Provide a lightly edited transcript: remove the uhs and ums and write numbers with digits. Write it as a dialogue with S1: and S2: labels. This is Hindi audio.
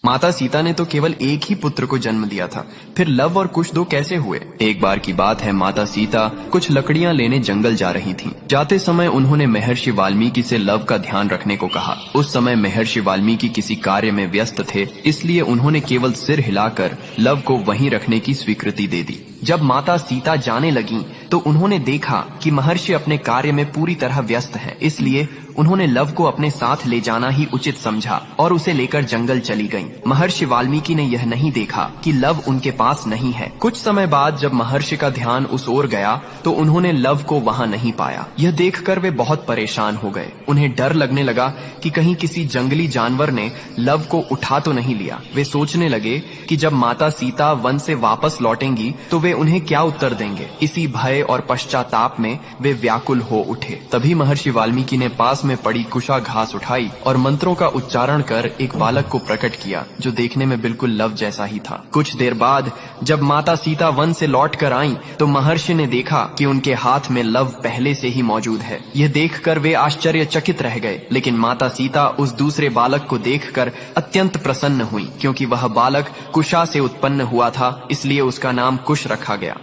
S1: माता सीता ने तो केवल एक ही पुत्र को जन्म दिया था, फिर लव और कुश दो कैसे हुए? एक बार की बात है, माता सीता कुछ लकड़ियां लेने जंगल जा रही थीं। जाते समय उन्होंने महर्षि वाल्मीकि से लव का ध्यान रखने को कहा। उस समय महर्षि वाल्मीकि किसी कार्य में व्यस्त थे, इसलिए उन्होंने केवल सिर हिलाकर लव को वहीं रखने की स्वीकृति दे दी। जब माता सीता जाने लगीं, तो उन्होंने देखा कि महर्षि अपने कार्य में पूरी तरह व्यस्त हैं, इसलिए उन्होंने लव को अपने साथ ले जाना ही उचित समझा और उसे लेकर जंगल चली गईं। महर्षि वाल्मीकि ने यह नहीं देखा कि लव उनके पास नहीं है। कुछ समय बाद जब महर्षि का ध्यान उस ओर गया, तो उन्होंने लव को वहां नहीं पाया। यह देखकर वे बहुत परेशान हो गए। उन्हें डर लगने लगा कि कहीं किसी जंगली जानवर ने लव को उठा तो नहीं लिया। वे सोचने लगे कि जब माता सीता वन से वापस लौटेंगी तो वे उन्हें क्या उत्तर देंगे। इसी भय और पश्चाताप में वे व्याकुल हो उठे। तभी महर्षि वाल्मीकि ने पास में पड़ी कुशा घास उठाई और मंत्रों का उच्चारण कर एक बालक को प्रकट किया, जो देखने में बिल्कुल लव जैसा ही था। कुछ देर बाद जब माता सीता वन से लौट कर आईं, तो महर्षि ने देखा कि उनके हाथ में लव पहले से ही मौजूद है। यह देखकर वे आश्चर्यचकित रह गए, लेकिन माता सीता उस दूसरे बालक को देखकर अत्यंत प्रसन्न हुई, क्योंकि वह बालक कुशा से उत्पन्न हुआ था, इसलिए उसका नाम कुश रखा गया।